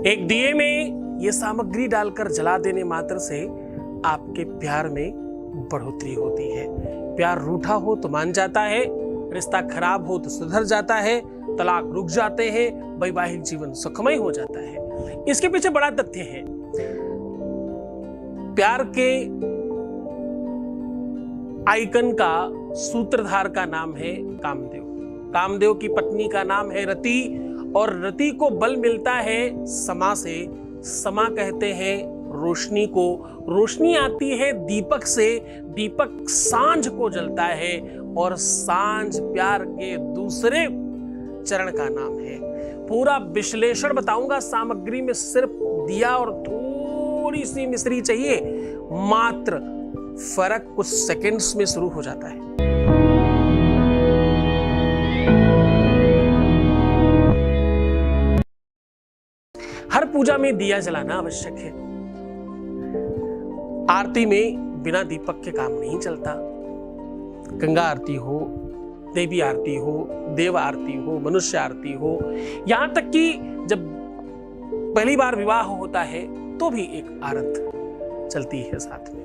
एक दिए में ये सामग्री डालकर जला देने मात्र से आपके प्यार में बढ़ोतरी होती है। प्यार रूठा हो तो मान जाता है, रिश्ता खराब हो तो सुधर जाता है, तलाक रुक जाते हैं, वैवाहिक जीवन सुखमय हो जाता है। इसके पीछे बड़ा तथ्य है। प्यार के आइकन का सूत्रधार का नाम है कामदेव। कामदेव की पत्नी का नाम है रति, और रति को बल मिलता है समा से। समा कहते हैं रोशनी को। रोशनी आती है दीपक से। दीपक सांझ को जलता है, और सांझ प्यार के दूसरे चरण का नाम है। पूरा विश्लेषण बताऊंगा। सामग्री में सिर्फ दिया और थोड़ी सी मिश्री चाहिए, मात्र फर्क कुछ सेकंड्स में शुरू हो जाता है। हर पूजा में दिया जलाना आवश्यक है। आरती में बिना दीपक के काम नहीं चलता। गंगा आरती हो, देवी आरती हो, देव आरती हो, मनुष्य आरती हो, यहां तक कि जब पहली बार विवाह होता है तो भी एक आरत चलती है साथ में।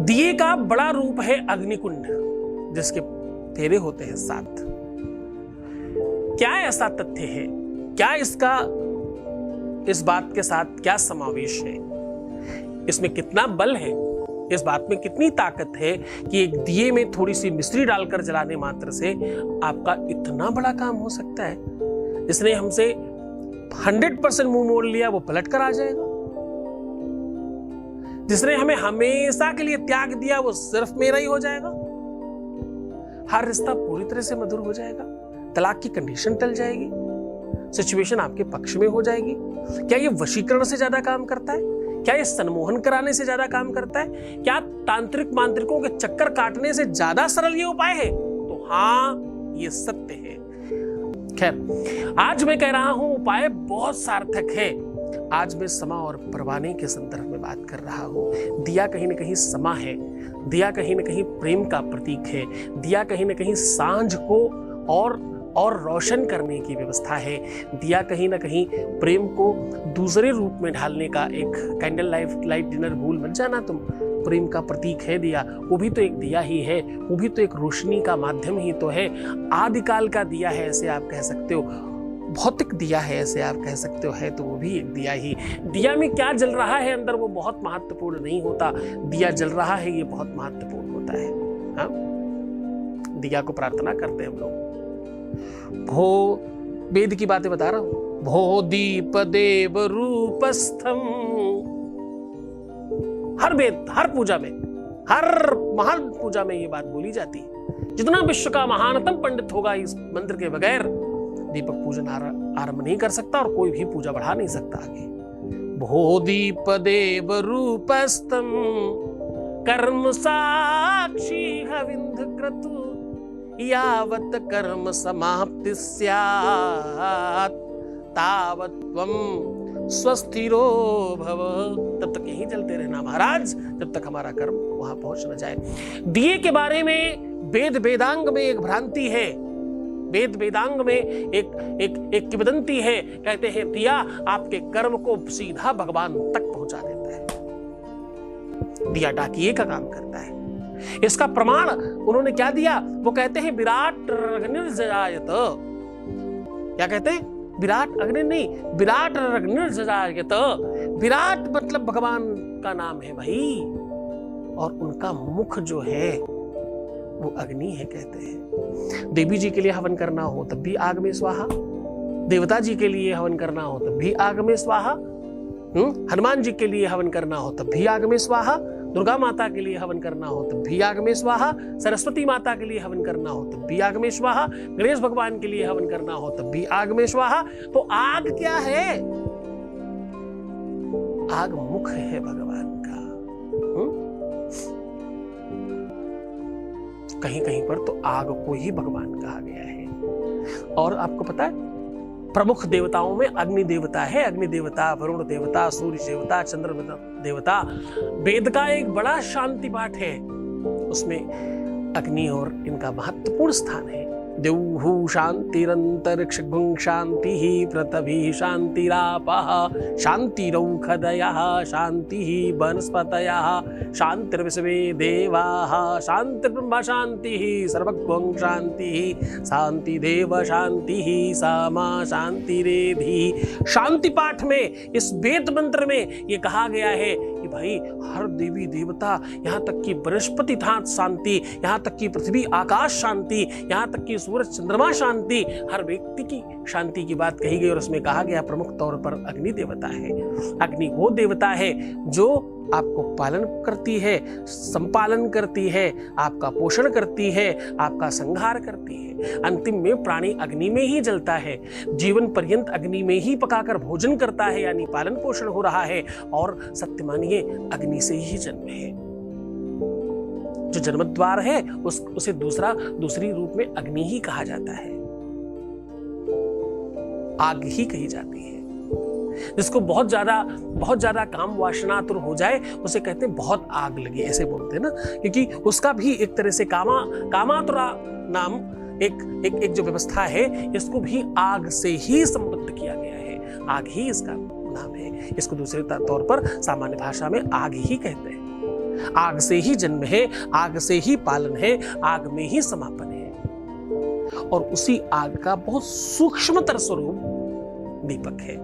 दिए का बड़ा रूप है अग्निकुंड, जिसके फेरे होते हैं 7। क्या ऐसा तथ्य है, क्या इसका इस बात के साथ क्या समावेश है, इसमें कितना बल है, इस बात में कितनी ताकत है कि एक दिए में थोड़ी सी मिश्री डालकर जलाने मात्र से आपका इतना बड़ा काम हो सकता है। जिसने हमसे 100% मुंह मोड़ लिया वो पलट कर आ जाएगा। जिसने हमें हमेशा के लिए त्याग दिया वो सिर्फ मेरा ही हो जाएगा। हर रिश्ता पूरी तरह से मधुर हो जाएगा। तलाक की कंडीशन टल जाएगी। सिचुएशन आपके पक्ष में हो जाएगी। क्या ये वशीकरण से ज्यादा काम करता है? क्या ये सम्मोहन कराने से ज्यादा काम करता है? क्या तांत्रिक मांत्रिकों के चक्कर काटने से ज्यादा सरल ये उपाय है? तो हाँ, ये सत्य है। खैर, आज मैं कह रहा हूं उपाय बहुत सार्थक है। आज मैं समा और परवाने के संदर्भ में बात कर रहा हूं। दिया कहीं न कहीं समा है, दिया कहीं न कहीं प्रेम का प्रतीक है, दिया कहीं न कहीं सांझ को और रोशन करने की व्यवस्था है। दिया कहीं ना कहीं प्रेम को दूसरे रूप में ढालने का एक कैंडल लाइट डिनर भूल मत जाना तुम। प्रेम का प्रतीक है दिया, वो भी तो एक दिया ही है, वो भी तो एक रोशनी का माध्यम ही तो है। आदिकाल का दिया है ऐसे आप कह सकते हो, भौतिक दिया है ऐसे आप कह सकते हो, है तो वो भी एक दिया ही। दिया में क्या जल रहा है अंदर वो बहुत महत्वपूर्ण नहीं होता, दिया जल रहा है ये बहुत महत्वपूर्ण होता है। हाँ? दिया को प्रार्थना करते हैं हम लोग। भो, वेद की बातें बता रहा हूं। भो दीप देव रूपस्थम। हर वेद, हर पूजा में, हर महान पूजा में ये बात बोली जाती है। जितना विश्व का महानतम पंडित होगा इस मंत्र के बगैर दीपक पूजन आरंभ नहीं कर सकता, और कोई भी पूजा बढ़ा नहीं सकता आगे। भो दीप देव रूपस्थम कर्म साक्षी हविंद क्रतु यावत कर्म समाप्ति स्यात् तावत त्वं स्वस्थिरो भव। तब तक यहीं चलते रहना महाराज, जब तक हमारा कर्म वहां पहुंच न जाए। दिए के बारे में वेद वेदांग में एक भ्रांति है। वेद वेदांग में एक किंवदंती है। कहते हैं दिया आपके कर्म को सीधा भगवान तक पहुंचा देता है। दिया डाकिए का काम करता है। इसका प्रमाण उन्होंने क्या दिया? वो कहते हैं विराट अग्निर्जजायत। क्या कहते हैं? विराट अग्नि नहीं, विराट अग्निर्जजायत। विराट मतलब भगवान का नाम है भाई, और उनका मुख जो है वो अग्नि है कहते हैं। देवी जी के लिए हवन करना हो तब भी आग में स्वाहा, देवता जी के लिए हवन करना हो तब भी आग में स्वाहा, हनुमान जी के लिए हवन करना हो तब भी आग में स्वाहा, दुर्गा माता के लिए हवन करना हो तब भी आग में स्वाहा, सरस्वती माता के लिए हवन करना हो तब भी आग में स्वाहा, गणेश भगवान के लिए हवन करना हो तब भी आग में स्वाहा। तो आग क्या है? आग मुख है भगवान का। कहीं कहीं पर तो आग को ही भगवान कहा गया है। और आपको पता है प्रमुख देवताओं में अग्नि देवता है। अग्नि देवता, वरुण देवता, सूर्य देवता, चंद्र देवता। वेद का एक बड़ा शांति पाठ है, उसमें अग्नि और इनका महत्वपूर्ण स्थान है। द्यौः शान्तिरन्तरिक्षं शान्तिः पृथिवी शान्तिरापः शान्तिरौषधयः शान्तिः वनस्पतयः शान्तिर्विश्वे देवाः शान्तिर्ब्रह्म शान्तिः सर्वगं शान्तिः शान्तिदेव शान्तिः सामा शान्तिरेधि। शांति पाठ में, इस वेद मंत्र में ये कहा गया है कि भाई हर देवी देवता, यहाँ तक कि बृहस्पति था शांति, यहाँ तक कि पृथ्वी आकाश शांति, यहाँ तक कि सूरज चंद्रमा शांति, हर व्यक्ति की शांति की बात कही गई। और उसमें कहा गया प्रमुख तौर पर अग्नि देवता है। अग्नि वो देवता है जो आपको पालन करती है, संपालन करती है, आपका पोषण करती है, आपका संहार करती है। अंतिम में प्राणी अग्नि में ही जलता है, जीवन पर्यंत अग्नि में ही पकाकर भोजन करता है, यानी पालन पोषण हो रहा है। और सत्य मानिए अग्नि से ही जन्म है। जो जन्मद्वार है उसे दूसरी रूप में अग्नि ही कहा जाता है, आग ही कही जाती है। जिसको बहुत ज्यादा काम वासनातुर हो जाए उसे कहते हैं बहुत आग लगी, ऐसे बोलते हैं ना, क्योंकि उसका भी एक तरह से कामातुरा नाम एक जो व्यवस्था है, इसको भी आग से ही संबद्ध किया गया है। आग ही इसका नाम है। इसको दूसरे तौर पर सामान्य भाषा में आग ही कहते हैं। आग से ही जन्म है, आग से ही पालन है, आग में ही समापन है। और उसी आग का बहुत सूक्ष्मतर स्वरूप दीपक है।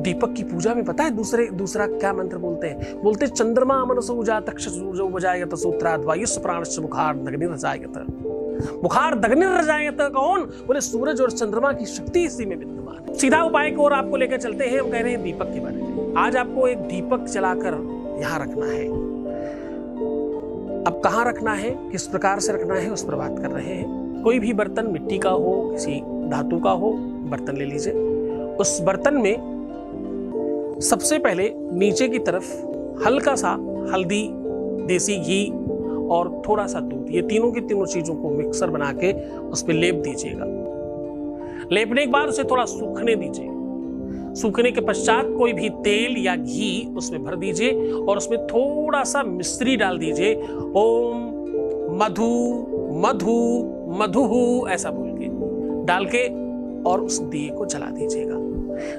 दीपक की पूजा में पता है दूसरा क्या मंत्र बोलते हैं? बोलते चंद्रमा मनसो जातक सूर्यो बजायत सूत्राद वायुस् प्राणश्च मुखार दग्निर्जायत। मुखार दग्निर्जायत कौन? बोले सूरज और चंद्रमा की शक्ति इसी में विद्यमान। सीधा उपाय को और आपको लेकर चलते हैं। हम कह रहे हैं दीपक के बारे में। आज आपको एक दीपक जलाकर यहां रखना है। अब कहां रखना है, किस प्रकार से रखना है, उस पर बात कर रहे हैं। कोई भी बर्तन मिट्टी का हो, किसी धातु का हो, बर्तन ले लीजिए। उस बर्तन में सबसे पहले नीचे की तरफ हल्का सा हल्दी, देसी घी और थोड़ा सा दूध, ये तीनों की तीनों चीजों को मिक्सर बना के उस पर लेप दीजिएगा। लेपने के बाद उसे थोड़ा सूखने दीजिए। सूखने के पश्चात कोई भी तेल या घी उसमें भर दीजिए और उसमें थोड़ा सा मिश्री डाल दीजिए। ओम मधु मधु मधु ऐसा बोल के डाल के और उस दिए को जला दीजिएगा।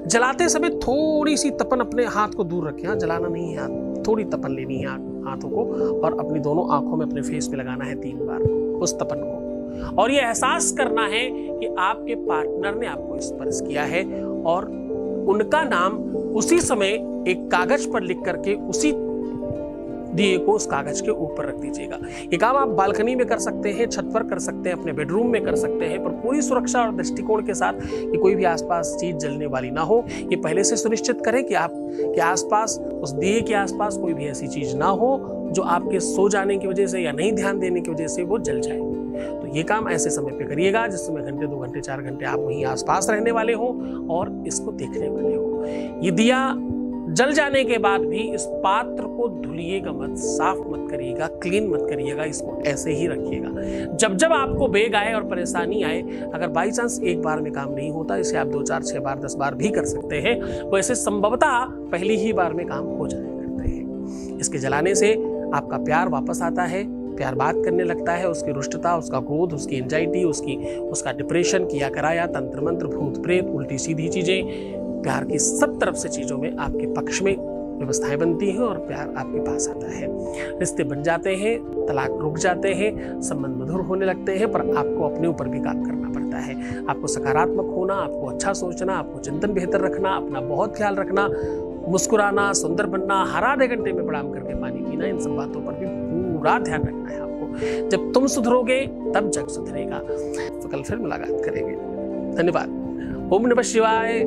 जलाते समय थोड़ी सी तपन अपने हाथ को दूर रखें। हाँ, जलाना नहीं है, हाथ थोड़ी तपन लेनी है हाथों को और अपनी दोनों आंखों में अपने फेस पे लगाना है 3 बार उस तपन को। और ये एहसास करना है कि आपके पार्टनर ने आपको स्पर्श किया है और उनका नाम उसी समय एक कागज पर लिख करके उसी दिए को उस कागज के ऊपर रख दीजिएगा। ये काम आप बालकनी में कर सकते हैं, छत पर कर सकते हैं, अपने बेडरूम में कर सकते हैं, पर पूरी सुरक्षा और दृष्टिकोण के साथ कि कोई भी आसपास चीज जलने वाली ना हो। ये पहले से सुनिश्चित करें कि आपके आसपास, उस दिए के आसपास कोई भी ऐसी चीज ना हो जो आपके सो जाने की वजह से या नहीं ध्यान देने की वजह से वो जल जाए। तो ये काम ऐसे समय पे करिएगा जिस समय घंटे 2 घंटे 4 घंटे आप वहीं आसपास रहने वाले हो और इसको देखने वाले हो। ये दिया जल जाने के बाद भी इस पात्र को धुलिएगा मत, साफ मत करिएगा, क्लीन मत करिएगा, इसको ऐसे ही रखिएगा। जब जब आपको बेग आए और परेशानी आए, अगर बाई चांस एक बार में काम नहीं होता, इसे आप 2, 4, 6 बार 10 बार भी कर सकते हैं। वैसे संभवतः पहली ही बार में काम हो जाया करते हैं। इसके जलाने से आपका प्यार वापस आता है, प्यार बात करने लगता है, उसकी रुष्टता, उसका क्रोध, उसकी एंजाइटी, उसका डिप्रेशन, किया कराया, तंत्र मंत्र, भूत प्रेत, उल्टी सीधी चीजें, प्यार की सब तरफ से चीजों में आपके पक्ष में व्यवस्थाएं बनती हैं और प्यार आपके पास आता है। रिश्ते बन जाते हैं, तलाक रुक जाते हैं, संबंध मधुर होने लगते हैं, पर आपको अपने ऊपर भी काम करना पड़ता है। आपको सकारात्मक होना, आपको अच्छा सोचना, आपको चिंतन बेहतर रखना, अपना बहुत ख्याल रखना, मुस्कुराना, सुंदर बनना, हर आधे घंटे में प्रणाम करके पानी पीना, इन सब बातों पर भी पूरा ध्यान रखना है आपको। जब तुम सुधरोगे तब जग सुधरेगा। तो कल फिर मुलाकात करेंगे। धन्यवाद। ओम नमः शिवाय।